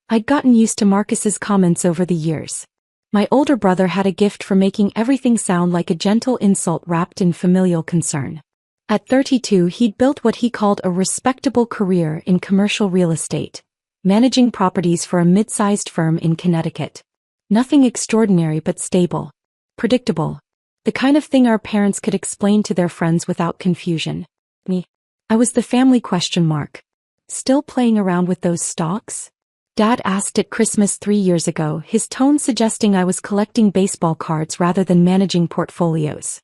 I'd gotten used to Marcus's comments over the years. My older brother had a gift for making everything sound like a gentle insult wrapped in familial concern. At 32, he'd built what he called a respectable career in commercial real estate, managing properties for a mid-sized firm in Connecticut. Nothing extraordinary but stable. Predictable. The kind of thing our parents could explain to their friends without confusion. Me. I was the family question mark. Still playing around with those stocks? Dad asked at Christmas 3 years ago, his tone suggesting I was collecting baseball cards rather than managing portfolios.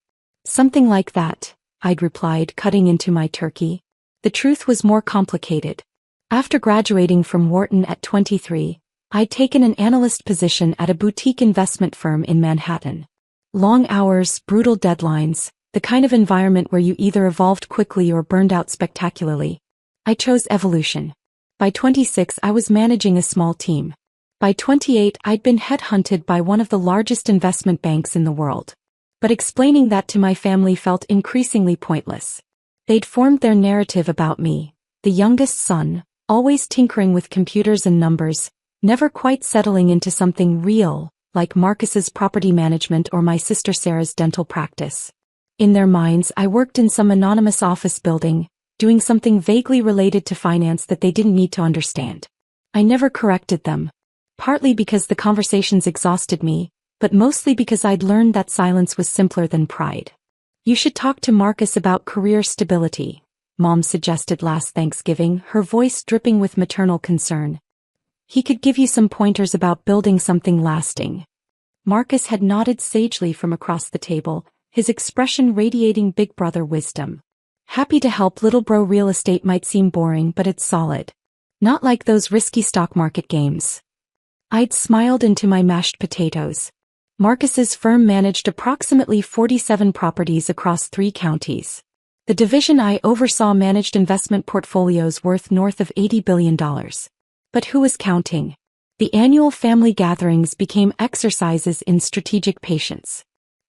Something like that, I'd replied, cutting into my turkey. The truth was more complicated. After graduating from Wharton at 23, I'd taken an analyst position at a boutique investment firm in Manhattan. Long hours, brutal deadlines, the kind of environment where you either evolved quickly or burned out spectacularly. I chose evolution. By 26, I was managing a small team. By 28, I'd been headhunted by one of the largest investment banks in the world. But explaining that to my family felt increasingly pointless. They'd formed their narrative about me, the youngest son, always tinkering with computers and numbers, never quite settling into something real, like Marcus's property management or my sister Sarah's dental practice. In their minds, I worked in some anonymous office building, doing something vaguely related to finance that they didn't need to understand. I never corrected them. Partly because the conversations exhausted me, but mostly because I'd learned that silence was simpler than pride. You should talk to Marcus about career stability, Mom suggested last Thanksgiving, her voice dripping with maternal concern. He could give you some pointers about building something lasting. Marcus had nodded sagely from across the table, his expression radiating big brother wisdom. Happy to help. Little bro, real estate might seem boring, but it's solid. Not like those risky stock market games. I'd smiled into my mashed potatoes. Marcus's firm managed approximately 47 properties across 3 counties. The division I oversaw managed investment portfolios worth north of $80 billion. But who was counting? The annual family gatherings became exercises in strategic patience.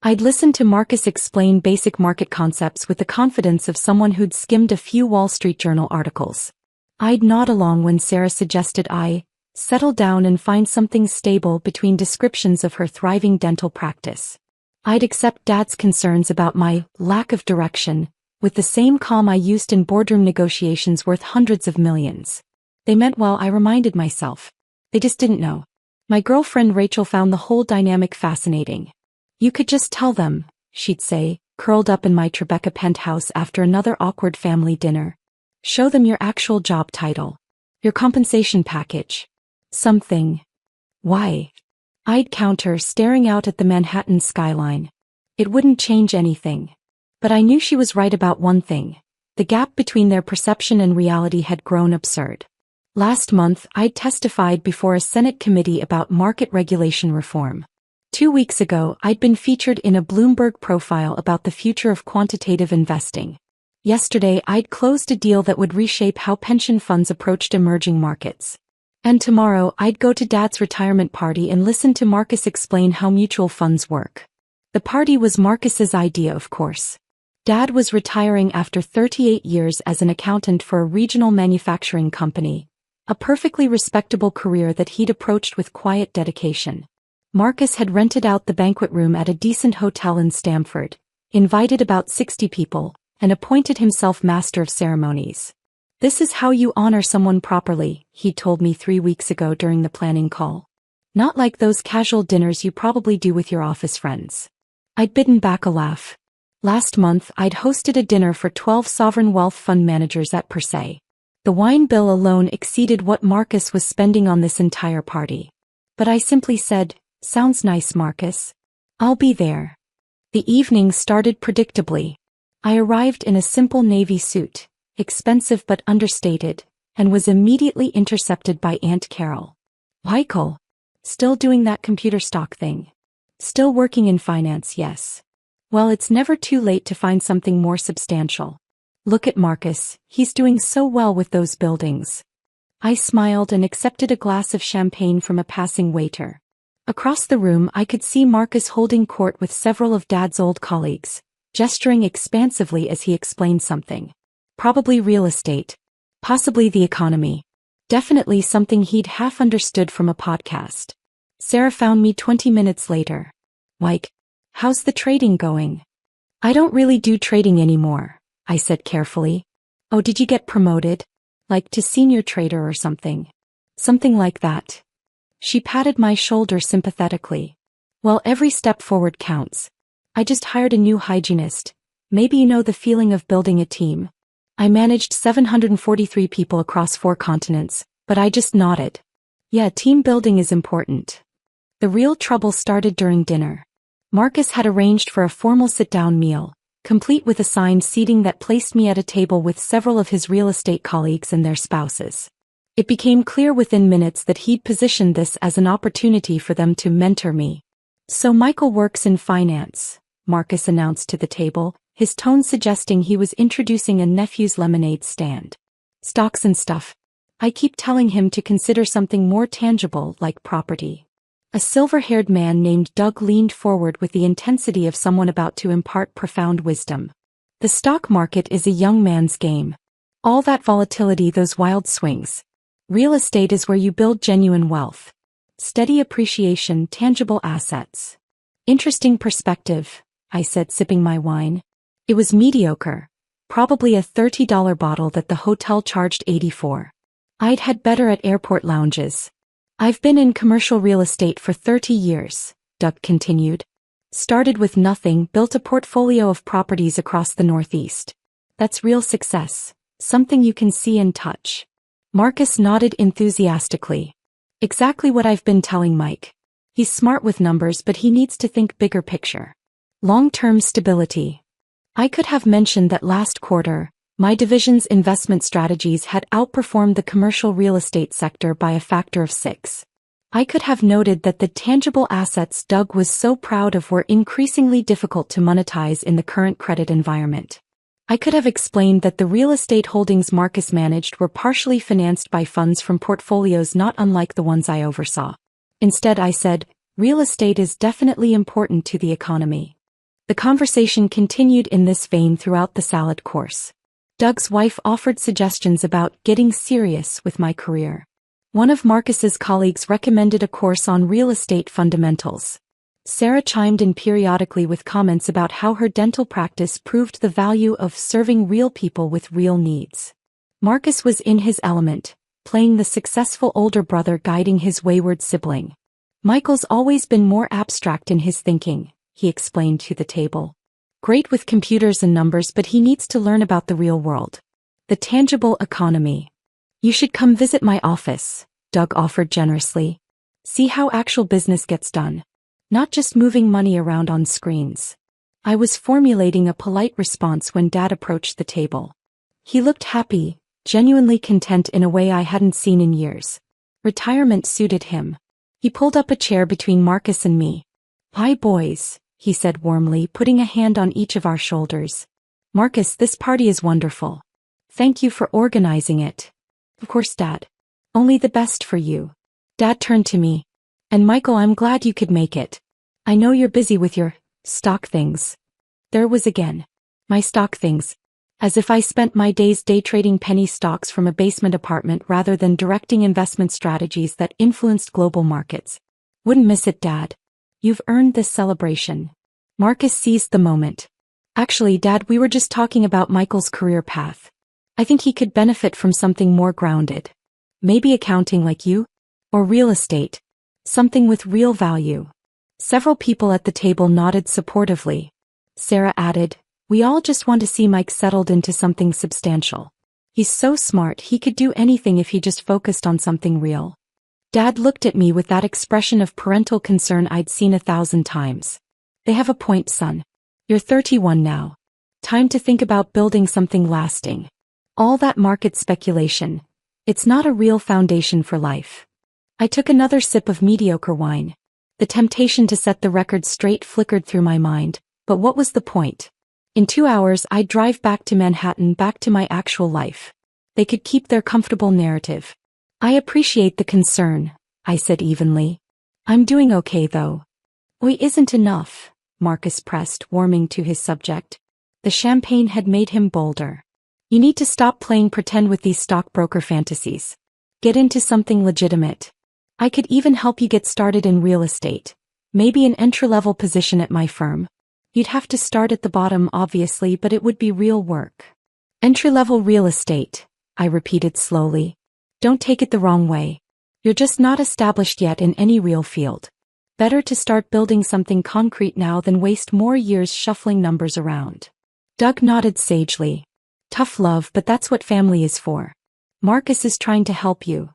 I'd listen to Marcus explain basic market concepts with the confidence of someone who'd skimmed a few Wall Street Journal articles. I'd nod along when Sarah suggested I settle down and find something stable between descriptions of her thriving dental practice. I'd accept Dad's concerns about my lack of direction, with the same calm I used in boardroom negotiations worth hundreds of millions. They meant well, I reminded myself. They just didn't know. My girlfriend Rachel found the whole dynamic fascinating. You could just tell them, she'd say, curled up in my Tribeca penthouse after another awkward family dinner. Show them your actual job title. Your compensation package. Something. Why? I'd counter, staring out at the Manhattan skyline. It wouldn't change anything. But I knew she was right about one thing. The gap between their perception and reality had grown absurd. Last month, I'd testified before a Senate committee about market regulation reform. 2 weeks ago, I'd been featured in a Bloomberg profile about the future of quantitative investing. Yesterday, I'd closed a deal that would reshape how pension funds approached emerging markets. And tomorrow, I'd go to Dad's retirement party and listen to Marcus explain how mutual funds work. The party was Marcus's idea, of course. Dad was retiring after 38 years as an accountant for a regional manufacturing company. A perfectly respectable career that he'd approached with quiet dedication. Marcus had rented out the banquet room at a decent hotel in Stamford, invited about 60 people, and appointed himself master of ceremonies. This is how you honor someone properly, he told me 3 weeks ago during the planning call. Not like those casual dinners you probably do with your office friends. I'd bidden back a laugh. Last month, I'd hosted a dinner for 12 sovereign wealth fund managers at Per Se. The wine bill alone exceeded what Marcus was spending on this entire party. But I simply said, "Sounds nice, Marcus. I'll be there." The evening started predictably. I arrived in a simple navy suit, expensive but understated, and was immediately intercepted by Aunt Carol. "Michael, still doing that computer stock thing? Still working in finance, yes. Well, it's never too late to find something more substantial. Look at Marcus, he's doing so well with those buildings." I smiled and accepted a glass of champagne from a passing waiter. Across the room I could see Marcus holding court with several of Dad's old colleagues, gesturing expansively as he explained something. Probably real estate. Possibly the economy. Definitely something he'd half understood from a podcast. Sarah found me 20 minutes later. Like, how's the trading going? I don't really do trading anymore, I said carefully. Oh, did you get promoted? Like to senior trader or something? Something like that. She patted my shoulder sympathetically. Well, every step forward counts. I just hired a new hygienist. Maybe you know the feeling of building a team. I managed 743 people across 4 continents, but I just nodded. Yeah, team building is important. The real trouble started during dinner. Marcus had arranged for a formal sit-down meal, complete with assigned seating that placed me at a table with several of his real estate colleagues and their spouses. It became clear within minutes that he'd positioned this as an opportunity for them to mentor me. So Michael works in finance, Marcus announced to the table, his tone suggesting he was introducing a nephew's lemonade stand. Stocks and stuff. I keep telling him to consider something more tangible like property. A silver-haired man named Doug leaned forward with the intensity of someone about to impart profound wisdom. The stock market is a young man's game. All that volatility, those wild swings. Real estate is where you build genuine wealth. Steady appreciation, tangible assets. Interesting perspective, I said, sipping my wine. It was mediocre. Probably a $30 bottle that the hotel charged $84. I'd had better at airport lounges. I've been in commercial real estate for 30 years, Doug continued. Started with nothing, built a portfolio of properties across the Northeast. That's real success, something you can see and touch. Marcus nodded enthusiastically. Exactly what I've been telling Mike. He's smart with numbers, but he needs to think bigger picture. Long-term stability. I could have mentioned that last quarter, my division's investment strategies had outperformed the commercial real estate sector by a factor of 6. I could have noted that the tangible assets Doug was so proud of were increasingly difficult to monetize in the current credit environment. I could have explained that the real estate holdings Marcus managed were partially financed by funds from portfolios not unlike the ones I oversaw. Instead, I said, real estate is definitely important to the economy. The conversation continued in this vein throughout the salad course. Doug's wife offered suggestions about getting serious with my career. One of Marcus's colleagues recommended a course on real estate fundamentals. Sarah chimed in periodically with comments about how her dental practice proved the value of serving real people with real needs. Marcus was in his element, playing the successful older brother guiding his wayward sibling. Michael's always been more abstract in his thinking, he explained to the table. Great with computers and numbers, but he needs to learn about the real world. The tangible economy. You should come visit my office, Doug offered generously. See how actual business gets done. Not just moving money around on screens. I was formulating a polite response when Dad approached the table. He looked happy, genuinely content in a way I hadn't seen in years. Retirement suited him. He pulled up a chair between Marcus and me. Hi boys, he said warmly, putting a hand on each of our shoulders. Marcus, this party is wonderful. Thank you for organizing it. Of course, Dad. Only the best for you. Dad turned to me. And Michael, I'm glad you could make it. I know you're busy with your stock things. There was again. My stock things. As if I spent my days day trading penny stocks from a basement apartment rather than directing investment strategies that influenced global markets. Wouldn't miss it, Dad. You've earned this celebration. Marcus seized the moment. Actually, Dad, we were just talking about Michael's career path. I think he could benefit from something more grounded. Maybe accounting like you? Or real estate. Something with real value. Several people at the table nodded supportively. Sarah added, we all just want to see Mike settled into something substantial. He's so smart, he could do anything if he just focused on something real. Dad looked at me with that expression of parental concern I'd seen 1,000 times. They have a point, son. You're 31 now. Time to think about building something lasting. All that market speculation. It's not a real foundation for life. I took another sip of mediocre wine. The temptation to set the record straight flickered through my mind, but what was the point? In 2 hours I'd drive back to Manhattan, back to my actual life. They could keep their comfortable narrative. I appreciate the concern, I said evenly. I'm doing okay though. Oi isn't enough, Marcus pressed, warming to his subject. The champagne had made him bolder. You need to stop playing pretend with these stockbroker fantasies. Get into something legitimate. I could even help you get started in real estate. Maybe an entry-level position at my firm. You'd have to start at the bottom obviously, but it would be real work. Entry-level real estate, I repeated slowly. Don't take it the wrong way. You're just not established yet in any real field. Better to start building something concrete now than waste more years shuffling numbers around. Doug nodded sagely. Tough love, but that's what family is for. Marcus is trying to help you.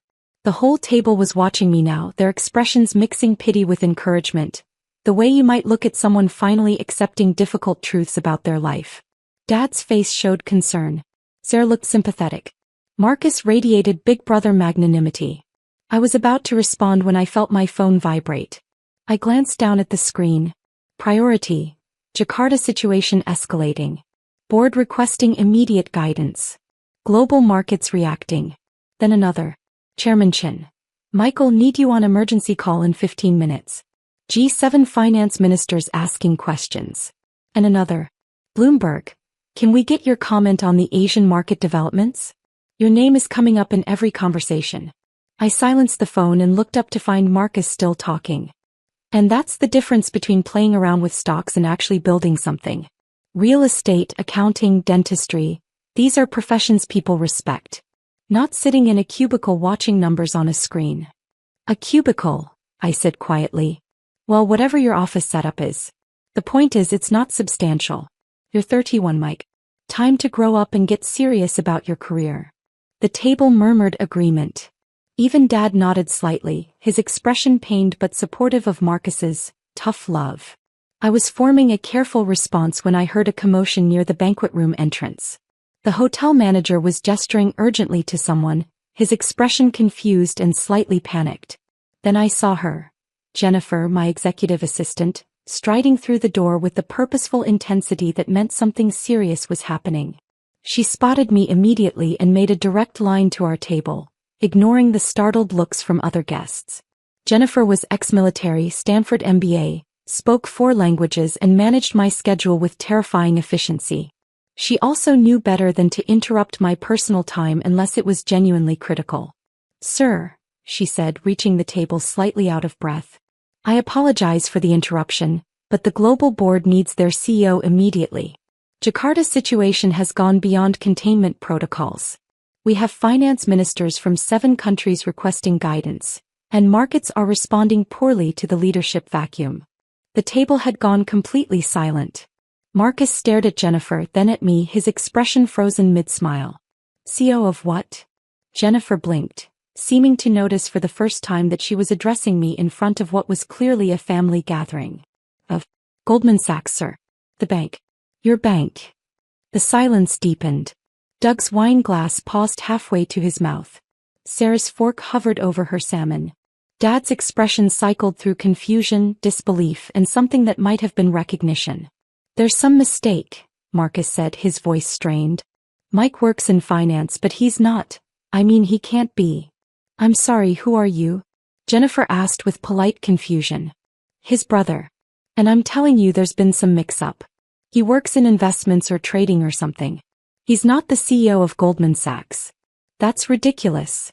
The whole table was watching me now, their expressions mixing pity with encouragement. The way you might look at someone finally accepting difficult truths about their life. Dad's face showed concern. Sarah looked sympathetic. Marcus radiated big brother magnanimity. I was about to respond when I felt my phone vibrate. I glanced down at the screen. Priority. Jakarta situation escalating. Board requesting immediate guidance. Global markets reacting. Then another. Chairman Chin. Michael, need you on emergency call in 15 minutes. G7 finance ministers asking questions. And another. Bloomberg. Can we get your comment on the Asian market developments? Your name is coming up in every conversation. I silenced the phone and looked up to find Marcus still talking. And that's the difference between playing around with stocks and actually building something. Real estate, accounting, dentistry. These are professions people respect. Not sitting in a cubicle watching numbers on a screen. A cubicle, I said quietly. Well, whatever your office setup is. The point is it's not substantial. You're 31, Mike. Time to grow up and get serious about your career. The table murmured agreement. Even Dad nodded slightly, his expression pained but supportive of Marcus's tough love. I was forming a careful response when I heard a commotion near the banquet room entrance. The hotel manager was gesturing urgently to someone, his expression confused and slightly panicked. Then I saw her, Jennifer, my executive assistant, striding through the door with the purposeful intensity that meant something serious was happening. She spotted me immediately and made a direct line to our table, ignoring the startled looks from other guests. Jennifer was ex-military, Stanford MBA, spoke 4 languages and managed my schedule with terrifying efficiency. She also knew better than to interrupt my personal time unless it was genuinely critical. Sir, she said, reaching the table slightly out of breath. I apologize for the interruption, but the global board needs their CEO immediately. Jakarta's situation has gone beyond containment protocols. We have finance ministers from 7 countries requesting guidance, and markets are responding poorly to the leadership vacuum. The table had gone completely silent. Marcus stared at Jennifer, then at me, his expression frozen mid-smile. CEO of what? Jennifer blinked, seeming to notice for the first time that she was addressing me in front of what was clearly a family gathering. Of Goldman Sachs, sir. The bank. Your bank. The silence deepened. Doug's wine glass paused halfway to his mouth. Sarah's fork hovered over her salmon. Dad's expression cycled through confusion, disbelief, and something that might have been recognition. There's some mistake, Marcus said, his voice strained. Mike works in finance, but he's not. I mean, he can't be. I'm sorry, who are you? Jennifer asked with polite confusion. His brother. And I'm telling you there's been some mix-up. He works in investments or trading or something. He's not the CEO of Goldman Sachs. That's ridiculous.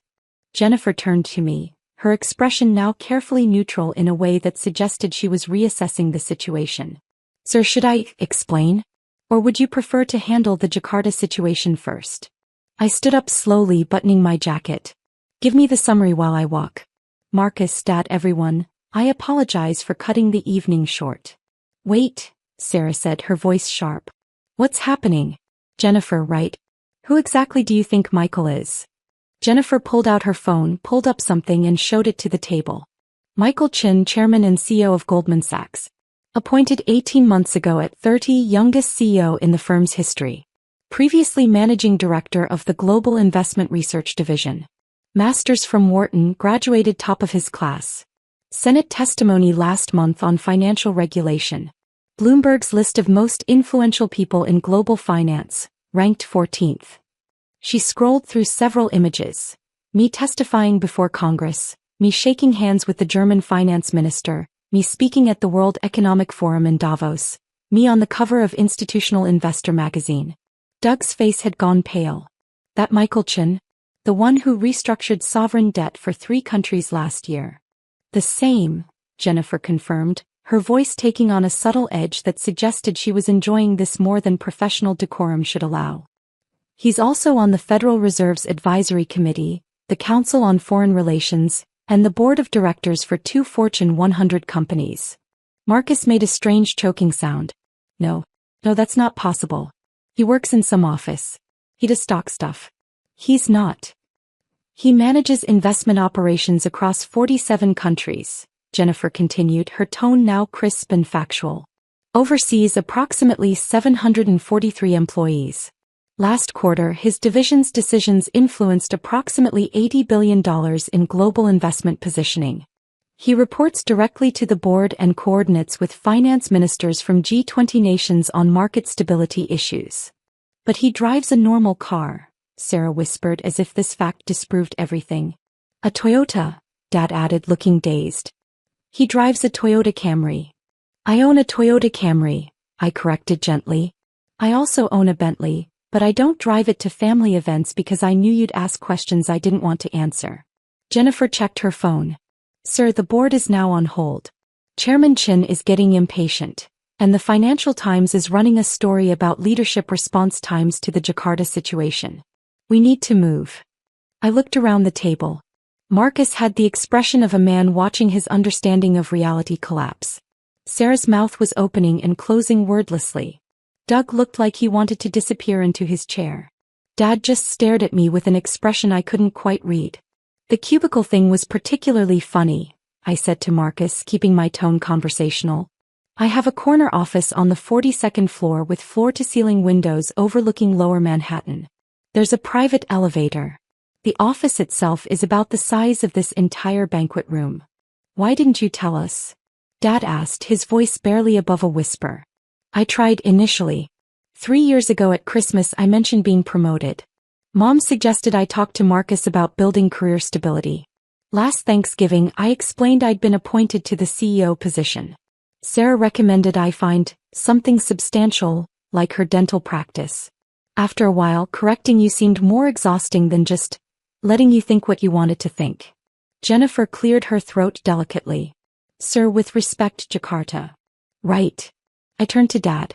Jennifer turned to me, her expression now carefully neutral in a way that suggested she was reassessing the situation. Sir, should I explain? Or would you prefer to handle the Jakarta situation first? I stood up slowly, buttoning my jacket. Give me the summary while I walk. Marcus, Dad, everyone, I apologize for cutting the evening short. Wait, Sarah said, her voice sharp. What's happening? Jennifer, right? Who exactly do you think Michael is? Jennifer pulled out her phone, pulled up something and showed it to the table. Michael Chin, Chairman and CEO of Goldman Sachs. Appointed 18 months ago at 30, youngest CEO in the firm's history. Previously Managing Director of the Global Investment Research Division. Masters from Wharton, graduated top of his class. Senate testimony last month on financial regulation. Bloomberg's list of most influential people in global finance, ranked 14th. She scrolled through several images. Me testifying before Congress, me shaking hands with the German finance minister, me speaking at the World Economic Forum in Davos, me on the cover of Institutional Investor magazine. Doug's face had gone pale. That Michael Chin? The one who restructured sovereign debt for 3 countries last year. The same, Jennifer confirmed, her voice taking on a subtle edge that suggested she was enjoying this more than professional decorum should allow. He's also on the Federal Reserve's Advisory Committee, the Council on Foreign Relations, and the board of directors for 2 Fortune 100 companies. Marcus made a strange choking sound. No, that's not possible. He works in some office. He does stock stuff. He's not. He manages investment operations across 47 countries, Jennifer continued, her tone now crisp and factual. Oversees approximately 743 employees. Last quarter, his division's decisions influenced approximately $80 billion in global investment positioning. He reports directly to the board and coordinates with finance ministers from G20 nations on market stability issues. But he drives a normal car, Sarah whispered as if this fact disproved everything. A Toyota, Dad added, looking dazed. He drives a Toyota Camry. I own a Toyota Camry, I corrected gently. I also own a Bentley, but I don't drive it to family events because I knew you'd ask questions I didn't want to answer. Jennifer checked her phone. Sir, the board is now on hold. Chairman Chin is getting impatient, and the Financial Times is running a story about leadership response times to the Jakarta situation. We need to move. I looked around the table. Marcus had the expression of a man watching his understanding of reality collapse. Sarah's mouth was opening and closing wordlessly. Doug looked like he wanted to disappear into his chair. Dad just stared at me with an expression I couldn't quite read. The cubicle thing was particularly funny, I said to Marcus, keeping my tone conversational. I have a corner office on the 42nd floor with floor-to-ceiling windows overlooking Lower Manhattan. There's a private elevator. The office itself is about the size of this entire banquet room. Why didn't you tell us? Dad asked, his voice barely above a whisper. I tried initially. 3 years ago at Christmas I mentioned being promoted. Mom suggested I talk to Marcus about building career stability. Last Thanksgiving I explained I'd been appointed to the CEO position. Sarah recommended I find something substantial, like her dental practice. After a while, correcting you seemed more exhausting than just letting you think what you wanted to think. Jennifer cleared her throat delicately. Sir, with respect, Jakarta. Right. I turned to Dad.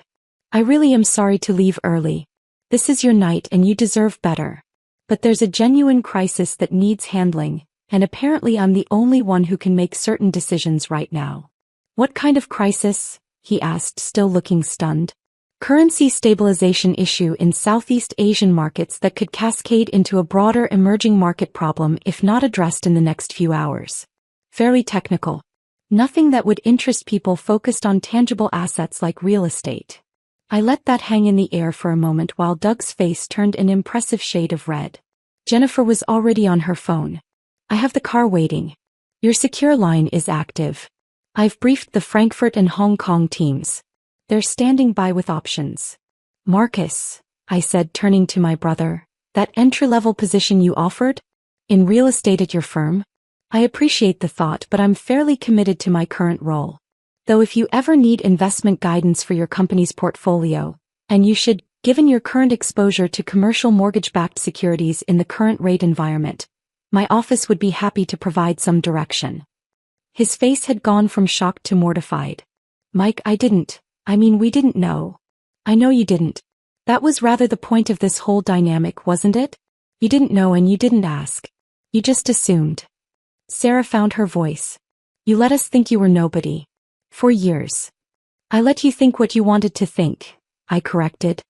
I really am sorry to leave early. This is your night and you deserve better. But there's a genuine crisis that needs handling, and apparently I'm the only one who can make certain decisions right now. What kind of crisis? He asked, still looking stunned. Currency stabilization issue in Southeast Asian markets that could cascade into a broader emerging market problem if not addressed in the next few hours. Fairly technical. Nothing that would interest people focused on tangible assets like real estate. I let that hang in the air for a moment while Doug's face turned an impressive shade of red. Jennifer was already on her phone. I have the car waiting. Your secure line is active. I've briefed the Frankfurt and Hong Kong teams. They're standing by with options. Marcus, I said, turning to my brother, that entry-level position you offered? In real estate at your firm? I appreciate the thought, but I'm fairly committed to my current role. Though if you ever need investment guidance for your company's portfolio, and you should, given your current exposure to commercial mortgage-backed securities in the current rate environment, my office would be happy to provide some direction. His face had gone from shocked to mortified. Mike, we didn't know. I know you didn't. That was rather the point of this whole dynamic, wasn't it? You didn't know and you didn't ask. You just assumed. Sarah found her voice. You let us think you were nobody. For years. I let you think what you wanted to think, I corrected.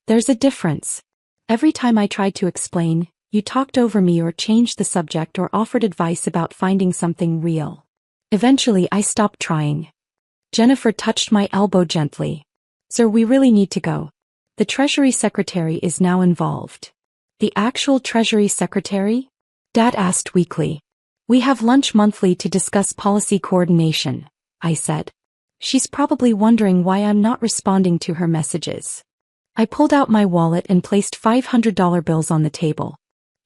There's a difference. Every time I tried to explain, you talked over me or changed the subject or offered advice about finding something real. Eventually I stopped trying. Jennifer touched my elbow gently. Sir, we really need to go. The Treasury Secretary is now involved. The actual Treasury Secretary? Dad asked weakly. We have lunch monthly to discuss policy coordination, I said. She's probably wondering why I'm not responding to her messages. I pulled out my wallet and placed $500 bills on the table.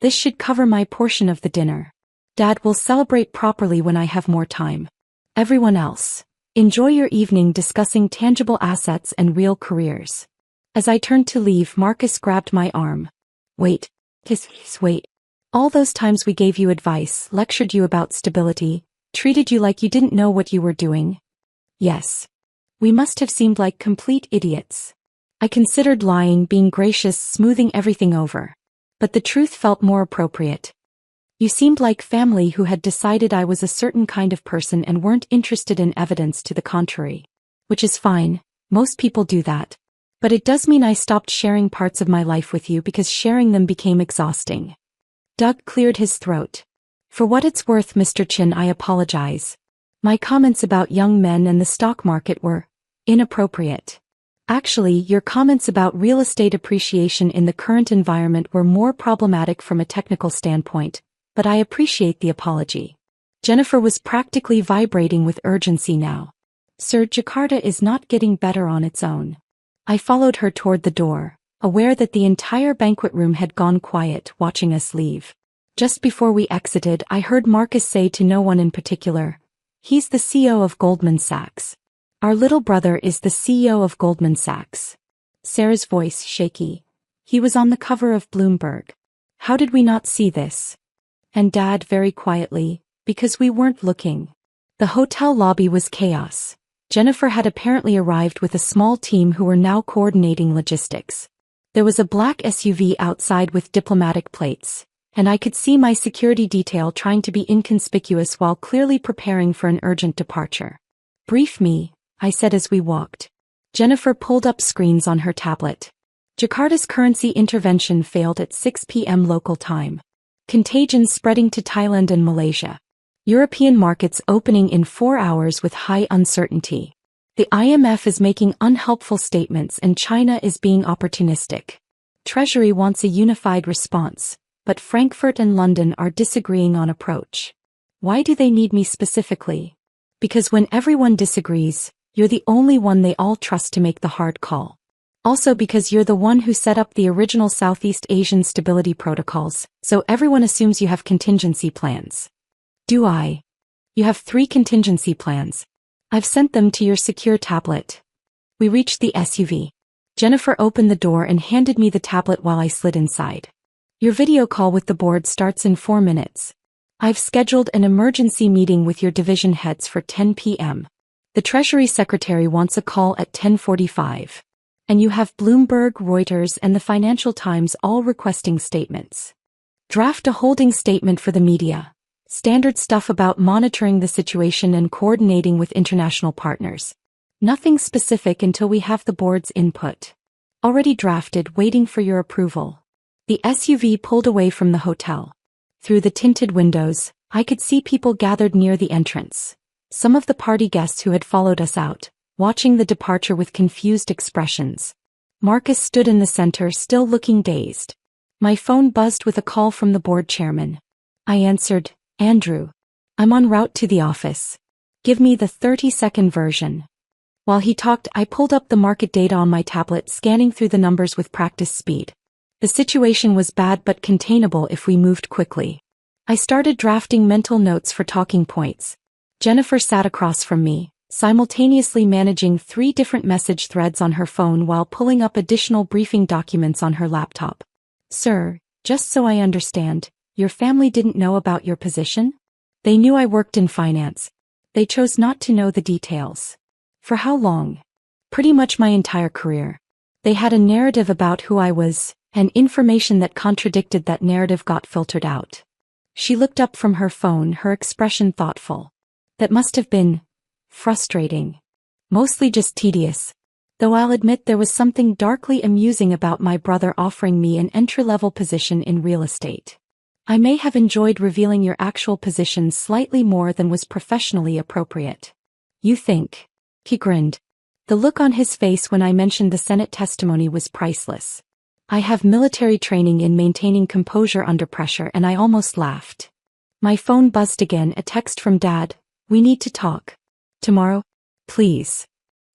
This should cover my portion of the dinner. Dad will celebrate properly when I have more time. Everyone else, enjoy your evening discussing tangible assets and real careers. As I turned to leave, Marcus grabbed my arm. Wait. Wait. All those times we gave you advice, lectured you about stability, treated you like you didn't know what you were doing. Yes. We must have seemed like complete idiots. I considered lying, being gracious, smoothing everything over. But the truth felt more appropriate. You seemed like family who had decided I was a certain kind of person and weren't interested in evidence to the contrary. Which is fine, most people do that. But it does mean I stopped sharing parts of my life with you because sharing them became exhausting. Doug cleared his throat. For what it's worth, Mr. Chin, I apologize. My comments about young men and the stock market were inappropriate. Actually, your comments about real estate appreciation in the current environment were more problematic from a technical standpoint, but I appreciate the apology. Jennifer was practically vibrating with urgency now. Sir, Jakarta is not getting better on its own. I followed her toward the door, aware that the entire banquet room had gone quiet, watching us leave. Just before we exited, I heard Marcus say to no one in particular, "He's the CEO of Goldman Sachs. Our little brother is the CEO of Goldman Sachs." Sarah's voice shaky. "He was on the cover of Bloomberg. How did we not see this?" And Dad very quietly, "Because we weren't looking." The hotel lobby was chaos. Jennifer had apparently arrived with a small team who were now coordinating logistics. There was a black SUV outside with diplomatic plates, and I could see my security detail trying to be inconspicuous while clearly preparing for an urgent departure. "Brief me," I said as we walked. Jennifer pulled up screens on her tablet. Jakarta's currency intervention failed at 6 p.m. local time. Contagion spreading to Thailand and Malaysia. European markets opening in 4 hours with high uncertainty. The IMF is making unhelpful statements and China is being opportunistic. Treasury wants a unified response, but Frankfurt and London are disagreeing on approach. Why do they need me specifically? Because when everyone disagrees, you're the only one they all trust to make the hard call. Also because you're the one who set up the original Southeast Asian stability protocols, so everyone assumes you have contingency plans. Do I? You have 3 contingency plans. I've sent them to your secure tablet. We reached the SUV. Jennifer opened the door and handed me the tablet while I slid inside. Your video call with the board starts in 4 minutes. I've scheduled an emergency meeting with your division heads for 10 p.m. The Treasury Secretary wants a call at 10:45. And you have Bloomberg, Reuters, and the Financial Times all requesting statements. Draft a holding statement for the media. Standard stuff about monitoring the situation and coordinating with international partners. Nothing specific until we have the board's input. Already drafted, waiting for your approval. The SUV pulled away from the hotel. Through the tinted windows, I could see people gathered near the entrance. Some of the party guests who had followed us out, watching the departure with confused expressions. Marcus stood in the center, still looking dazed. My phone buzzed with a call from the board chairman. I answered, "Andrew. I'm en route to the office. Give me the 30-second version." While he talked, I pulled up the market data on my tablet, scanning through the numbers with practice speed. The situation was bad but containable if we moved quickly. I started drafting mental notes for talking points. Jennifer sat across from me, simultaneously managing 3 different message threads on her phone while pulling up additional briefing documents on her laptop. "Sir, just so I understand, your family didn't know about your position? They knew I worked in finance. They chose not to know the details. For how long? Pretty much my entire career. They had a narrative about who I was, and information that contradicted that narrative got filtered out." She looked up from her phone, her expression thoughtful. "That must have been frustrating. Mostly just tedious. Though I'll admit there was something darkly amusing about my brother offering me an entry-level position in real estate. I may have enjoyed revealing your actual position slightly more than was professionally appropriate. You think?" He grinned. The look on his face when I mentioned the Senate testimony was priceless. I have military training in maintaining composure under pressure, and I almost laughed. My phone buzzed again, a text from Dad. "We need to talk. Tomorrow? Please."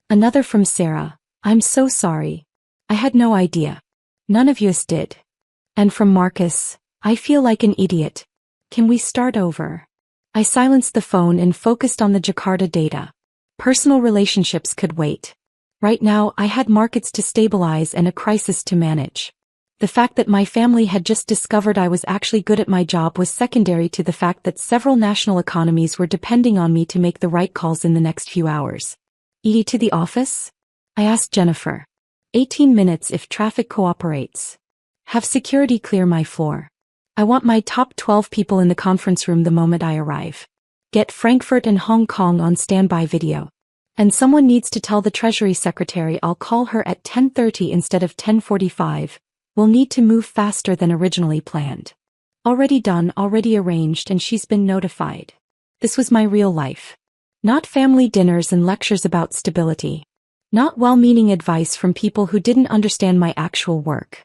Another from Sarah. "I'm so sorry. I had no idea. None of us did." And from Marcus. "I feel like an idiot. Can we start over?" I silenced the phone and focused on the Jakarta data. Personal relationships could wait. Right now, I had markets to stabilize and a crisis to manage. The fact that my family had just discovered I was actually good at my job was secondary to the fact that several national economies were depending on me to make the right calls in the next few hours. To the office? I asked Jennifer. 18 minutes if traffic cooperates. Have security clear my floor. I want my top 12 people in the conference room the moment I arrive. Get Frankfurt and Hong Kong on standby video. And someone needs to tell the Treasury Secretary I'll call her at 10:30 instead of 10:45. We'll need to move faster than originally planned. Already done, already arranged, and she's been notified. This was my real life. Not family dinners and lectures about stability. Not well-meaning advice from people who didn't understand my actual work.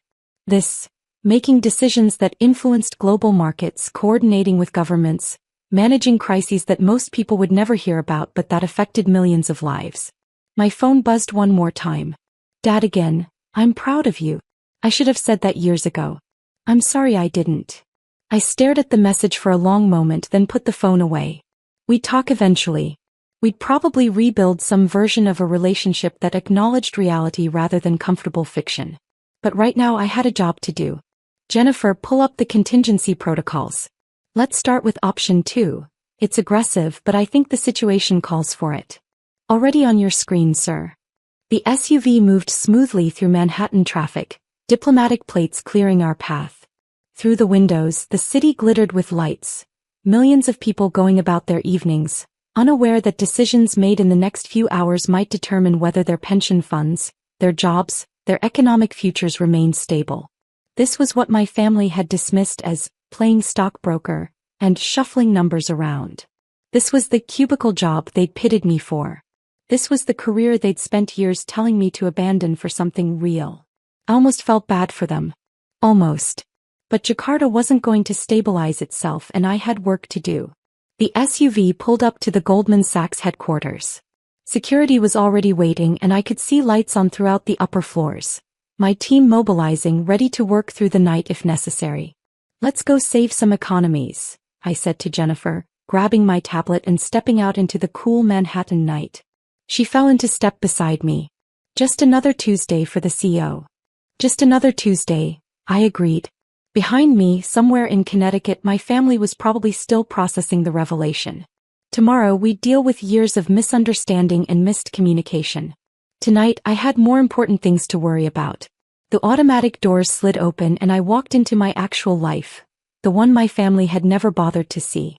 This, making decisions that influenced global markets, coordinating with governments, managing crises that most people would never hear about but that affected millions of lives. My phone buzzed one more time. Dad again, I'm proud of you. I should have said that years ago. I'm sorry I didn't. I stared at the message for a long moment, then put the phone away. We'd talk eventually. We'd probably rebuild some version of a relationship that acknowledged reality rather than comfortable fiction. But right now I had a job to do. Jennifer, pull up the contingency protocols. Let's start with option 2. It's aggressive, but I think the situation calls for it. Already on your screen, sir. The SUV moved smoothly through Manhattan traffic, diplomatic plates clearing our path. Through the windows, the city glittered with lights. Millions of people going about their evenings, unaware that decisions made in the next few hours might determine whether their pension funds, their jobs, their economic futures remained stable. This was what my family had dismissed as playing stockbroker and shuffling numbers around. This was the cubicle job they'd pitted me for. This was the career they'd spent years telling me to abandon for something real. I almost felt bad for them. Almost. But Jakarta wasn't going to stabilize itself, and I had work to do. The SUV pulled up to the Goldman Sachs headquarters. Security was already waiting, and I could see lights on throughout the upper floors. My team mobilizing, ready to work through the night if necessary. Let's go save some economies, I said to Jennifer, grabbing my tablet and stepping out into the cool Manhattan night. She fell into step beside me. Just another Tuesday for the CEO. Just another Tuesday, I agreed. Behind me, somewhere in Connecticut, my family was probably still processing the revelation. Tomorrow we'd deal with years of misunderstanding and missed communication. Tonight I had more important things to worry about. The automatic doors slid open and I walked into my actual life, the one my family had never bothered to see.